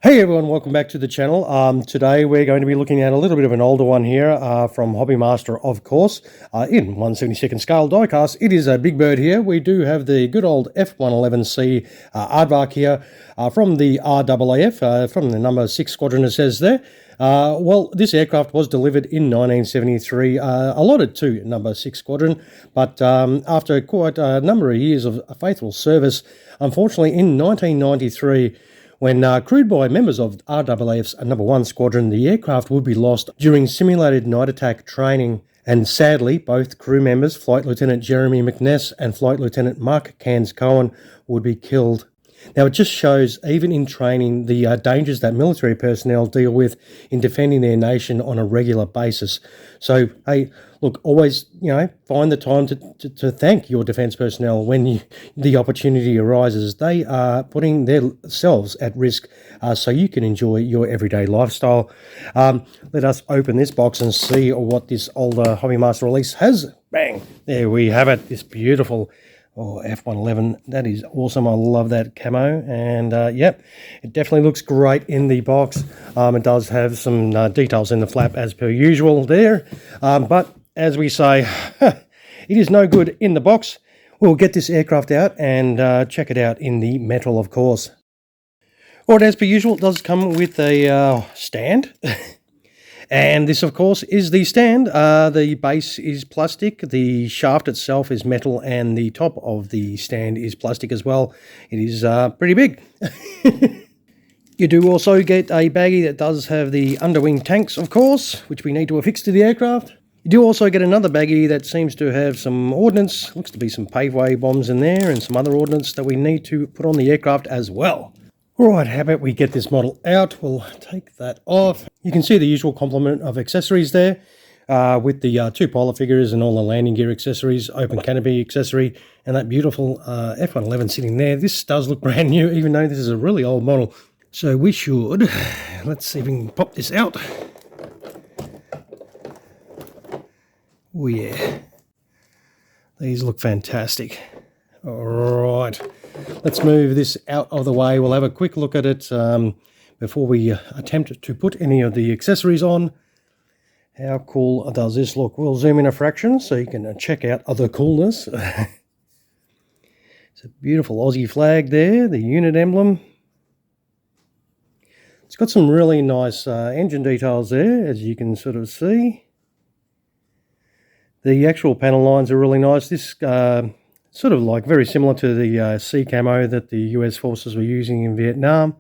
Hey everyone, welcome back to the channel. Today we're going to be looking at a little bit of an older one here from Hobbymaster, of course, in 1/72 scale diecast. It is a big bird here. We do have the good old F-111C Aardvark here from the RAAF, from the number 6 squadron it says there. Well, this aircraft was delivered in 1973, allotted to number 6 squadron, but after quite a number of years of faithful service, unfortunately in 1993, when crewed by members of RAAF's No. 1 Squadron, the aircraft would be lost during simulated night attack training, and sadly, both crew members, Flight Lieutenant Jeremy McNess and Flight Lieutenant Mark Cairns-Cohen, would be killed. Now, it just shows, even in training, the dangers that military personnel deal with in defending their nation on a regular basis. So, hey, look, always, find the time to thank your defence personnel when the opportunity arises. They are putting themselves at risk so you can enjoy your everyday lifestyle. Let us open this box and see what this older Hobbymaster release has. Bang! There we have it, this beautiful F-111. That is awesome. I love that camo, and yep, it definitely looks great in the box. It does have some details in the flap as per usual there, but as we say, it is no good in the box. We'll get this aircraft out and check it out in the metal, of course. All right, as per usual, it does come with a stand. And this, of course, is the stand. The base is plastic, the shaft itself is metal, and the top of the stand is plastic as well. It is pretty big. You do also get a baggie that does have the underwing tanks, of course, which we need to affix to the aircraft. You do also get another baggie that seems to have some ordnance. Looks to be some paveway bombs in there and some other ordnance that we need to put on the aircraft as well. Alright, how about we get this model out? We'll take that off. You can see the usual complement of accessories there with the two pilot figures and all the landing gear accessories, open canopy accessory, and that beautiful F-111 sitting there. This does look brand new, even though this is a really old model. So we should, let's see if we can pop this out. Oh yeah, these look fantastic. Alright, let's move this out of the way. We'll have a quick look at it before we attempt to put any of the accessories on. How cool does this look? We'll zoom in a fraction so you can check out other coolness. It's a beautiful Aussie flag there, the unit emblem. It's got some really nice engine details there, as you can sort of see. The actual panel lines are really nice. This sort of like very similar to the sea camo that the US forces were using in Vietnam.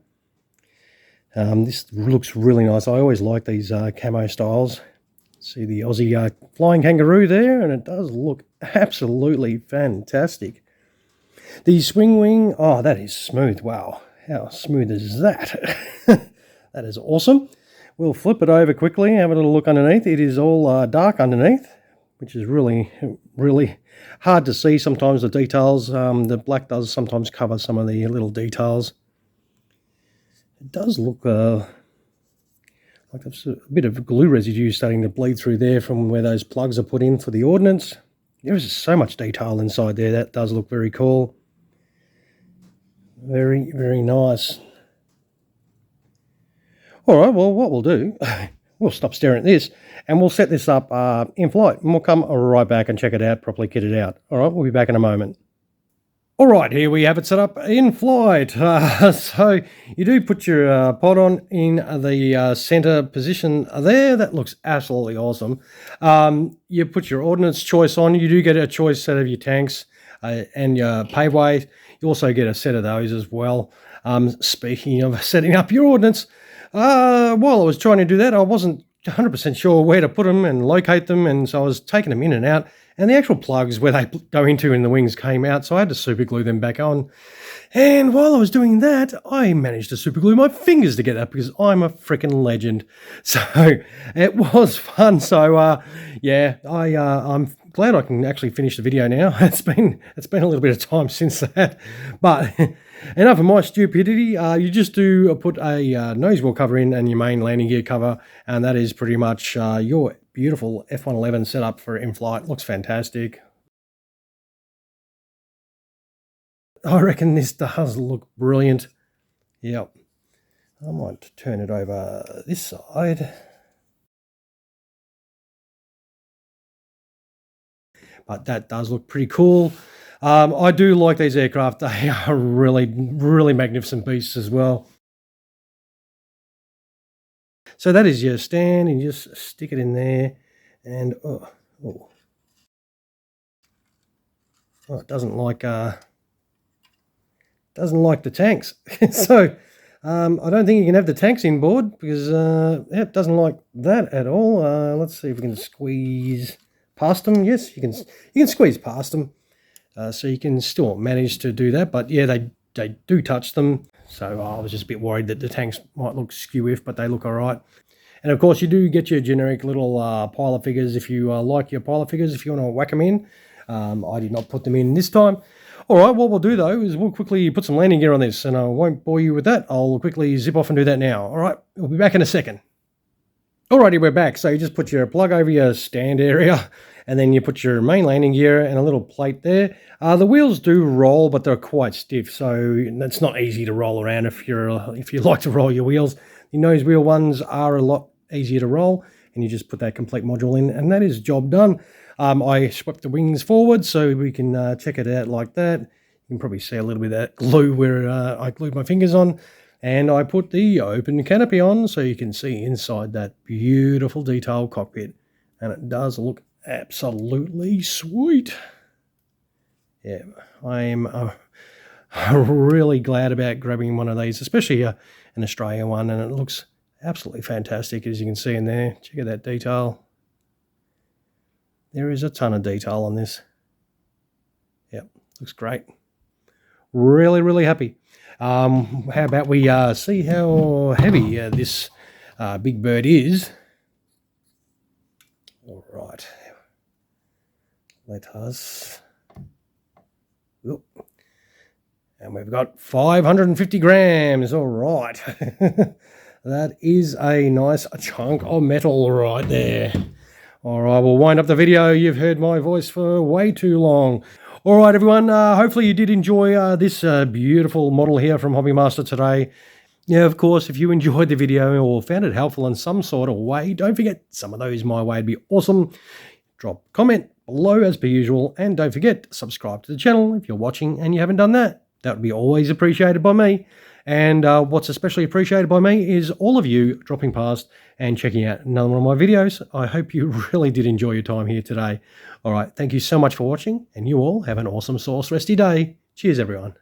This looks really nice. I always like these camo styles. See the Aussie flying kangaroo there, and it does look absolutely fantastic. The swing wing, oh, that is smooth. Wow, how smooth is that? That is awesome. We'll flip it over quickly, have a little look underneath. It is all dark underneath, which is really, really hard to see sometimes, the details. The black does sometimes cover some of the little details. It does look like there's a bit of glue residue starting to bleed through there from where those plugs are put in for the ordnance. There is so much detail inside there. That does look very cool. Very, very nice. All right, well, what we'll do, we'll stop staring at this, and we'll set this up in flight, and we'll come right back and check it out, properly kit it out. All right, we'll be back in a moment. All right, here we have it set up in flight. So you do put your pod on in the center position there. That looks absolutely awesome. You put your ordnance choice on. You do get a choice set of your tanks and your paveway. You also get a set of those as well. Speaking of setting up your ordnance, while I was trying to do that, I wasn't 100% sure where to put them and locate them, and so I was taking them in and out, and the actual plugs where they go into in the wings came out, so I had to super glue them back on. And while I was doing that, I managed to super glue my fingers together because I'm a freaking legend. So it was fun. So yeah, I'm glad I can actually finish the video now. It's been a little bit of time since that, but enough of my stupidity. You just do put a nose wheel cover in and your main landing gear cover, and that is pretty much your beautiful F-111 setup for in-flight. Looks fantastic. I reckon this does look brilliant. Yep. I might turn it over this side. But that does look pretty cool. I do like these aircraft. They are really, really magnificent beasts as well. So that is your stand, and you just stick it in there, and it doesn't like the tanks. So I don't think you can have the tanks inboard because it doesn't like that at all. Let's see if we can squeeze past them. Yes, you can squeeze past them, so you can still manage to do that. But yeah, they do touch them. So I was just a bit worried that the tanks might look skew-if, but they look all right. And of course, you do get your generic little pilot figures if you like your pilot figures, if you want to whack them in. I did not put them in this time. All right, what we'll do, though, is we'll quickly put some landing gear on this, and I won't bore you with that. I'll quickly zip off and do that now. All right, we'll be back in a second. Alrighty, we're back. So you just put your plug over your stand area, and then you put your main landing gear and a little plate there. The wheels do roll, but they're quite stiff, so it's not easy to roll around if you like to roll your wheels. The nose wheel ones are a lot easier to roll, and you just put that complete module in, and that is job done. I swept the wings forward so we can check it out like that. You can probably see a little bit of that glue where I glued my fingers on. And I put the open canopy on so you can see inside that beautiful detailed cockpit. And it does look absolutely sweet. Yeah, I am really glad about grabbing one of these, especially an Australian one. And it looks absolutely fantastic, as you can see in there. Check out that detail. There is a ton of detail on this. Yep, looks great. Really, really happy. How about we see how heavy this big bird is. All right. Let us... Oop. And we've got 550 grams. All right. That is a nice chunk of metal right there. All right, we'll wind up the video. You've heard my voice for way too long. All right, everyone, hopefully you did enjoy this beautiful model here from Hobby Master today. Yeah, of course, if you enjoyed the video or found it helpful in some sort of way, don't forget, some of those my way would be awesome. Drop a comment below as per usual, and don't forget, subscribe to the channel if you're watching and you haven't done that. That would be always appreciated by me. And what's especially appreciated by me is all of you dropping past and checking out another one of my videos. I hope you really did enjoy your time here today. All right, thank you so much for watching, and you all have an awesome sauce resty day. Cheers, everyone.